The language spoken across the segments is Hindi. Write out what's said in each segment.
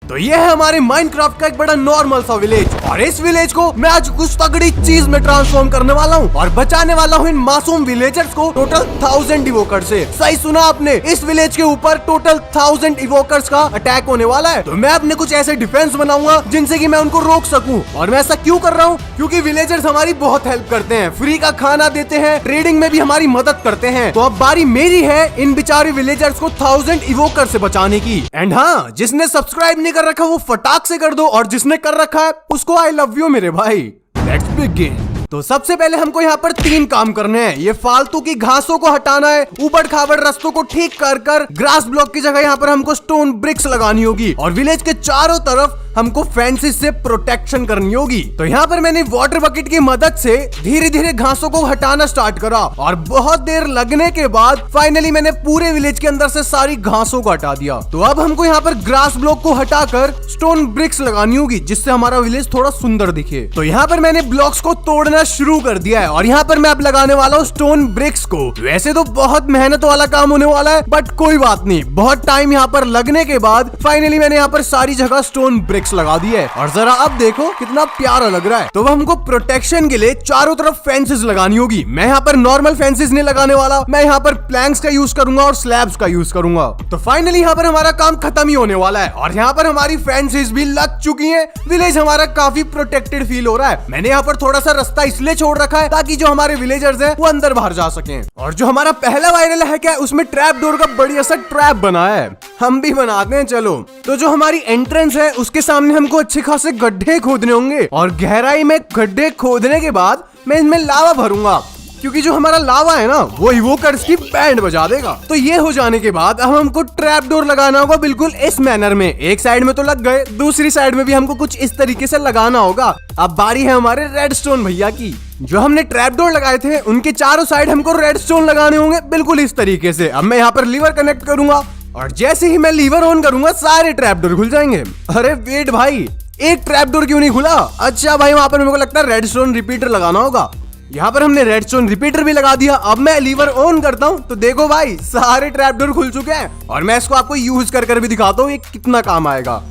तो ये है हमारे माइनक्राफ्ट का एक बड़ा नॉर्मल सा विलेज, और इस विलेज को मैं आज कुछ तगड़ी चीज में ट्रांसफॉर्म करने वाला हूँ और बचाने वाला हूँ इन मासूम विलेजर्स को टोटल 1000 इवोकर से। सही सुना आपने, इस विलेज के ऊपर टोटल 1000 इवोकर्स का अटैक होने वाला है। तो मैं अपने कुछ ऐसे डिफेंस बनाऊंगा जिनसे कि मैं उनको रोक सकूं। और मैं ऐसा क्यों कर रहा हूँ? क्योंकि विलेजर्स हमारी बहुत हेल्प करते हैं, फ्री का खाना देते हैं, ट्रेडिंग में भी हमारी मदद करते हैं। तो अब बारी मेरी है इन बेचारे विलेजर्स को 1000 इवोकर से बचाने की। एंड हाँ, जिसने सब्सक्राइब नहीं कर रखा वो फटाक से कर दो, और जिसने कर रखा है उसको आई लव यू मेरे भाई। Let's begin. तो सबसे पहले हमको यहाँ पर 3 काम करने हैं। ये फालतू की घासों को हटाना है, ऊबड़ खाबड़ रास्तों को ठीक कर ग्रास ब्लॉक की जगह यहाँ पर हमको स्टोन ब्रिक्स लगानी होगी, और विलेज के चारों तरफ हमको फेंसेस से प्रोटेक्शन करनी होगी। तो यहाँ पर मैंने वाटर बकेट की मदद से धीरे धीरे घासों को हटाना स्टार्ट करा, और बहुत देर लगने के बाद फाइनली मैंने पूरे विलेज के अंदर से सारी घासों को हटा दिया। तो अब हमको यहाँ पर ग्रास ब्लॉक को हटाकर स्टोन ब्रिक्स लगानी होगी, जिससे हमारा विलेज थोड़ा सुंदर दिखे। तो यहाँ पर मैंने ब्लॉक्स को तोड़ना शुरू कर दिया है, और यहाँ पर मैं अब लगाने वाला हूँ स्टोन ब्रिक्स को। वैसे तो बहुत मेहनत वाला काम होने वाला है, बट कोई बात नहीं, बहुत टाइम यहाँ पर लगने के बाद फाइनली मैंने यहाँ पर सारी जगह स्टोन ब्रिक्स लगा दी है, और जरा अब देखो कितना प्यारा लग रहा है। तो हमको प्रोटेक्शन के लिए चारों तरफ फेंसेस लगानी होगी। मैं यहाँ पर नॉर्मल फेंसेस नहीं लगाने वाला, मैं यहाँ पर प्लैंक्स का यूज करूंगा और स्लैब्स का यूज करूंगा। तो फाइनली यहाँ पर हमारा काम खत्म ही होने वाला है, और यहाँ पर हमारी फेंसेस भी लग चुकी है। विलेज हमारा काफी प्रोटेक्टेड फील हो रहा है। मैंने यहाँ पर थोड़ा सा रास्ता इसलिए छोड़ रखा है ताकि जो हमारे विलेजर्स हैं वो अंदर बाहर जा सकें। और जो हमारा पहला वायरल है क्या, उसमें ट्रैप डोर का बढ़िया सा ट्रैप बना है, हम भी बनाते हैं चलो। तो जो हमारी एंट्रेंस है उसके सामने हमको अच्छे खासे गड्ढे खोदने होंगे, और गहराई में गड्ढे खोदने के बाद मैं इनमें लावा भरूंगा, क्योंकि जो हमारा लावा है ना वो इवोकर्स की बैंड बजा देगा। तो ये हो जाने के बाद अब हमको ट्रैप डोर लगाना होगा बिल्कुल इस मैनर में। एक साइड में तो लग गए, दूसरी साइड में भी हमको कुछ इस तरीके से लगाना होगा। अब बारी है हमारे रेडस्टोन भैया की। जो हमने ट्रैप डोर लगाए थे उनके चारों साइड हमको रेडस्टोन लगाने होंगे बिल्कुल इस तरीके से। अब मैं यहाँ पर लीवर कनेक्ट करूंगा, और जैसे ही मैं लीवर ऑन करूंगा सारे ट्रैप डोर खुल जाएंगे। अरे वेट भाई, एक ट्रैप डोर क्यों नहीं खुला? अच्छा भाई, वहां पर मेरे को लगता है रेडस्टोन रिपीटर लगाना होगा। यहाँ पर हमने रेडस्टोन रिपीटर भी लगा दिया। अब मैं लीवर ऑन करता हूँ तो देखो भाई सारे ट्रैप डोर खुल चुके हैं, और मैं इसको आपको यूज कर भी दिखाता हूँ ये कितना काम आएगा।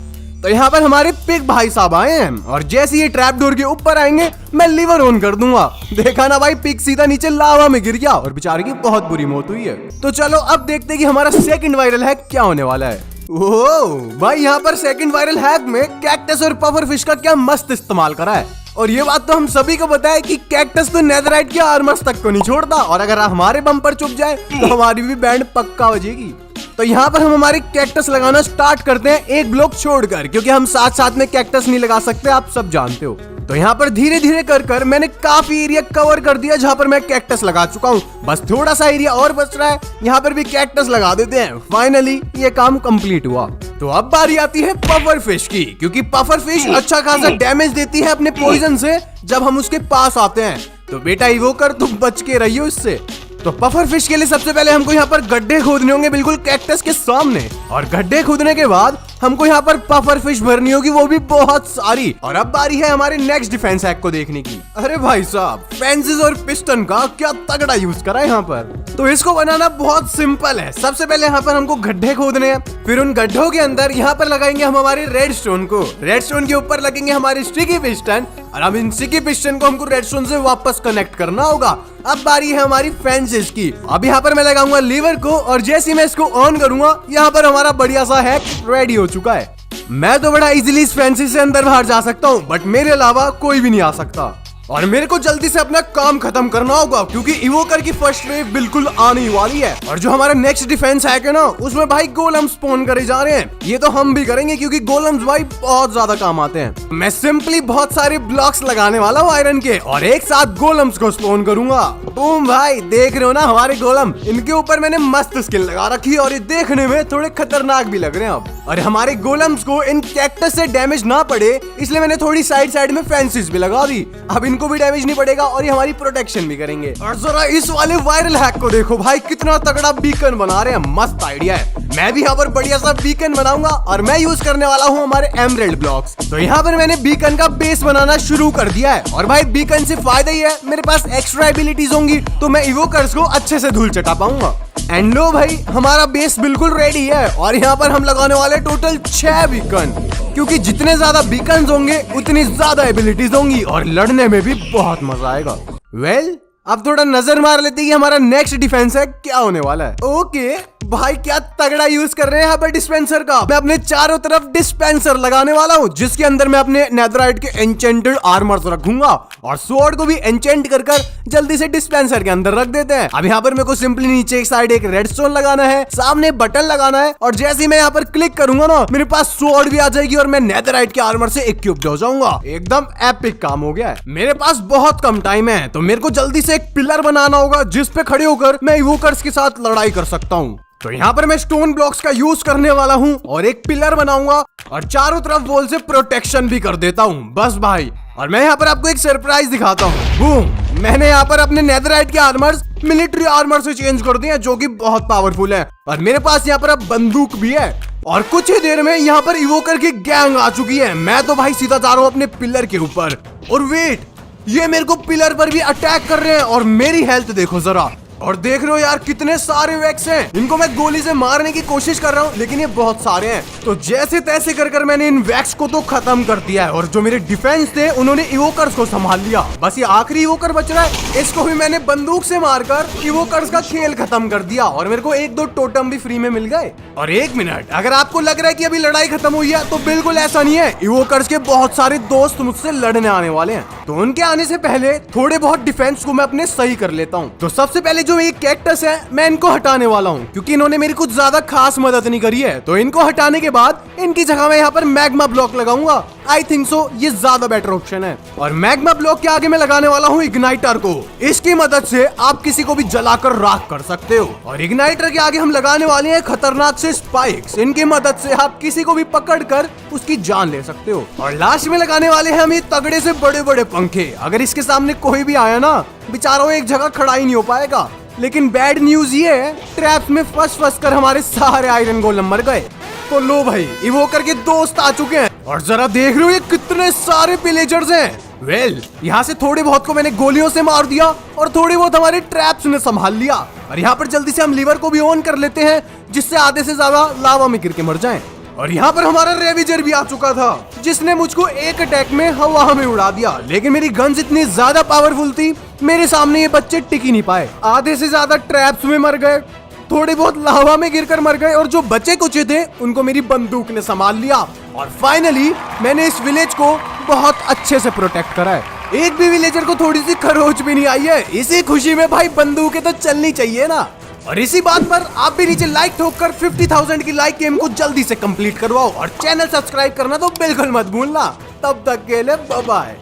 तो यहाँ पर हमारे पिग भाई साहब आए हैं, और जैसे ये ट्रैप डोर के ऊपर आएंगे मैं लीवर ऑन कर दूंगा। देखा ना भाई, पिग सीधा नीचे लावा में गिर गया और बेचारे की बहुत बुरी मौत हुई है। तो चलो अब देखते हैं कि हमारा सेकंड वायरल हैक क्या होने वाला है। ओह भाई, यहाँ पर सेकंड वायरल हैक में कैक्टस और पफर फिश का क्या मस्त इस्तेमाल करा है। और ये बात तो हम सभी को पता है कि कैक्टस तो नेदरराइट के आर्मर्स तक को नहीं छोड़ता, और अगर हमारे बम पर चुप जाए तो हमारी भी बैंड पक्का बजेगी। तो यहाँ पर हम हमारे कैक्टस लगाना स्टार्ट करते हैं एक ब्लॉक छोड़कर, क्योंकि हम साथ साथ में कैक्टस नहीं लगा सकते, आप सब जानते हो। तो यहाँ पर धीरे धीरे कर मैंने काफी एरिया कवर कर दिया जहाँ पर मैं कैक्टस लगा चुका हूँ। बस थोड़ा सा एरिया और बच रहा है, यहाँ पर भी कैक्टस लगा देते हैं। फाइनली ये काम कंप्लीट हुआ। तो अब बारी आती है पफर फिश की, क्योंकि पफर फिश अच्छा खासा डैमेज देती है अपने पॉइजन से जब हम उसके पास आते हैं। तो बेटा इवोकर तुम बच के रहियो इससे। तो पफर फिश के लिए सबसे पहले हमको यहाँ पर गड्ढे खोदने होंगे बिल्कुल कैक्टस के सामने, और गड्ढे खोदने के बाद हमको यहाँ पर पफर फिश भरनी होगी, वो भी बहुत सारी। और अब बारी है हमारे नेक्स्ट डिफेंस हैक को देखने की। अरे भाई साहब, फेंसेस और पिस्टन का क्या तगड़ा यूज करा है यहाँ पर। तो इसको बनाना बहुत सिंपल है। सबसे पहले यहाँ पर हमको गड्ढे खोदने हैं, फिर उन गड्ढों के अंदर यहाँ पर लगाएंगे हम हमारे रेडस्टोन को, रेडस्टोन के ऊपर लगेंगे हमारे स्टिकी पिस्टन, और अब इन स्टिकी पिस्टन को हमको रेडस्टोन से वापस कनेक्ट करना होगा। अब बारी है हमारी फेंसेस की। अब यहाँ पर मैं लगाऊंगा लीवर को, और जैसे मैं इसको ऑन करूंगा यहाँ पर हमारा बढ़िया सा हैक रेडी हो चुका है। मैं तो बड़ा इजीली इस फेंसेस से अंदर बाहर जा सकता हूँ, बट मेरे अलावा कोई भी नहीं आ सकता। और मेरे को जल्दी से अपना काम खत्म करना होगा, क्योंकि इवोकर की फर्स्ट वेव बिल्कुल आने वाली है। और जो हमारा नेक्स्ट डिफेंस हैक है ना, उसमें भाई गोलम स्पॉन करे जा रहे हैं। ये तो हम भी करेंगे, क्योंकि गोलम्स भाई बहुत ज्यादा काम आते हैं। मैं सिंपली बहुत सारे ब्लॉक्स लगाने वाला हूँ आयरन के, और एक साथ गोलम्स को स्पॉन करूंगा। बूम भाई, देख रहे हो ना हमारे गोलम, इनके ऊपर मैंने मस्त स्किन लगा रखी है, और ये देखने में थोड़े खतरनाक भी लग रहे हैं अब। और हमारे गोलम्स को इन कैक्टस से डैमेज ना पड़े, इसलिए मैंने थोड़ी साइड में फेंसेस भी लगा दी। अब इनको भी डैमेज नहीं पड़ेगा, और ये हमारी प्रोटेक्शन भी करेंगे। और जरा इस वाले वायरल हैक को देखो भाई, कितना तगड़ा बीकन बना रहे हैं, मस्त आइडिया है। मैं भी यहाँ पर बढ़िया सा बीकन बनाऊंगा, और मैं यूज करने वाला हूँ हमारे एमराल्ड ब्लॉक्स। तो यहाँ पर मैंने बीकन का बेस बनाना शुरू कर दिया है, और भाई बीकन से फायदा ही है, मेरे पास एक्स्ट्रा एबिलिटीज होंगी तो मैं इवोकर्स को अच्छे से धूल चटा पाऊंगा। एंड लो भाई, हमारा बेस बिल्कुल रेडी है और यहाँ पर हम लगाने वाले टोटल 6 बीकन, क्योंकि जितने ज्यादा बीकन होंगे उतनी ज्यादा एबिलिटीज होंगी और लड़ने में भी बहुत मजा आएगा। वेल, अब थोड़ा नजर मार लेते हैं कि हमारा नेक्स्ट डिफेंस है क्या होने वाला है। ओके भाई, क्या तगड़ा यूज कर रहे हैं यहाँ पर डिस्पेंसर का। मैं अपने चारों तरफ डिस्पेंसर लगाने वाला हूँ, जिसके अंदर मैं अपने नेदरराइट के एन्चेंटेड आर्मर्स रखूंगा और स्वॉर्ड को भी एन्चेंट कर जल्दी से डिस्पेंसर के अंदर रख देते हैं। अब यहाँ पर मेरे को सिंपली नीचे एक साइड एक रेडस्टोन लगाना है, सामने बटन लगाना है और जैसे ही मैं यहाँ पर क्लिक करूंगा ना, मेरे पास स्वॉर्ड भी आ जाएगी और मैं नेदरराइट के आर्मर से इक्विप्ड हो जाऊंगा। एकदम एपिक काम हो गया है। मेरे पास बहुत कम टाइम है, तो मेरे को जल्दी से एक पिलर बनाना होगा जिसपे खड़े होकर मैं इवोकर्स के साथ लड़ाई कर सकता हूँ। तो यहाँ पर मैं स्टोन ब्लॉक्स का यूज करने वाला हूँ और एक पिलर बनाऊंगा और चारों तरफ वॉल से प्रोटेक्शन भी कर देता हूँ बस भाई। और मैं यहाँ पर आपको एक सरप्राइज दिखाता हूँ। बूम, मैंने यहाँ पर अपने नेदरराइट के आर्मर्स मिलिट्री आर्मर से चेंज कर दिए, जो कि बहुत पावरफुल है। और मेरे पास यहाँ पर अब बंदूक भी है और कुछ ही देर में यहाँ पर इवोकर की गैंग आ चुकी है। मैं तो भाई सीधा जा रहा हूँ अपने पिलर के ऊपर। और वेट, ये मेरे को पिलर पर भी अटैक कर रहे हैं और मेरी हेल्थ देखो जरा। और देख रहे हो यार कितने सारे वैक्स हैं। इनको मैं गोली से मारने की कोशिश कर रहा हूँ, लेकिन ये बहुत सारे हैं। तो जैसे तैसे कर मैंने इन वैक्स को तो खत्म कर दिया है और जो मेरे डिफेंस थे उन्होंने इवोकर्स को संभाल लिया। बस ये आखिरी इवोकर बच रहा है, इसको भी मैंने बंदूक से मारकर इवोकर्स का खेल खत्म कर दिया और मेरे को 1-2 टोटम भी फ्री में मिल गए। और एक मिनट, अगर आपको लग रहा है कि अभी लड़ाई खत्म हुई है, तो बिल्कुल ऐसा नहीं है। इवोकर्स के बहुत सारे दोस्त मुझसे लड़ने आने वाले हैं, तो उनके आने से पहले थोड़े बहुत डिफेंस को मैं अपने सही कर लेता हूँ। तो सबसे पहले जो ये कैक्टस है, मैं इनको हटाने वाला हूँ, क्योंकि इन्होंने मेरी कुछ ज्यादा खास मदद नहीं करी है। तो इनको हटाने के बाद इनकी जगह मैं यहाँ पर मैग्मा ब्लॉक लगाऊंगा। आई थिंक सो ये ज्यादा बेटर ऑप्शन है। और मैग्मा ब्लॉक के आगे मैं लगाने वाला हूँ इग्नाइटर को। इसकी मदद से आप किसी को भी जलाकर राख कर सकते हो। और इग्नाइटर के आगे हम लगाने वाले हैं खतरनाक से स्पाइक्स। इनकी मदद से आप किसी को भी पकड़कर उसकी जान ले सकते हो। और लास्ट में लगाने वाले हैं हम ये तगड़े से बड़े बड़े पंखे। अगर इसके सामने कोई भी आया ना, बेचारा एक जगह खड़ा ही नहीं हो पाएगा। लेकिन बैड न्यूज ये है, ट्रैप में फंस कर हमारे सारे आयरन गोलम मर गए। तो लो भाई, इवोकर के दोस्त आ चुके हैं और जरा देख रहे हो ये कितने सारे विलेजर्स हैं। वेल, यहाँ से थोड़े बहुत को मैंने गोलियों से मार दिया और थोड़ी बहुत हमारे ट्रैप्स ने संभाल लिया। और यहाँ पर जल्दी से हम लीवर को भी ऑन कर लेते हैं, जिससे आधे से ज्यादा लावा में गिर के मर जाएं। और यहाँ पर हमारा रेविजर भी आ चुका था, जिसने मुझको एक अटैक में हवा में उड़ा दिया। लेकिन मेरी गन्स इतनी ज्यादा पावरफुल थी, मेरे सामने ये बच्चे टिक ही नहीं पाए। आधे से ज्यादा ट्रैप्स में मर गए, थोड़े बहुत लावा में गिरकर मर गए और जो बचे कुछ थे उनको मेरी बंदूक ने संभाल लिया। और फाइनली मैंने इस विलेज को बहुत अच्छे से प्रोटेक्ट करा है। एक भी विलेजर को थोड़ी सी खरोच भी नहीं आई है। इसी खुशी में भाई बंदूकें तो चलनी चाहिए ना। और इसी बात पर आप भी नीचे लाइक ठोककर 50,000 की लाइक गेम को जल्दी से कंप्लीट करवाओ और चैनल सब्सक्राइब करना तो बिल्कुल मत भूलना। तब तक के लिए बाय बाय।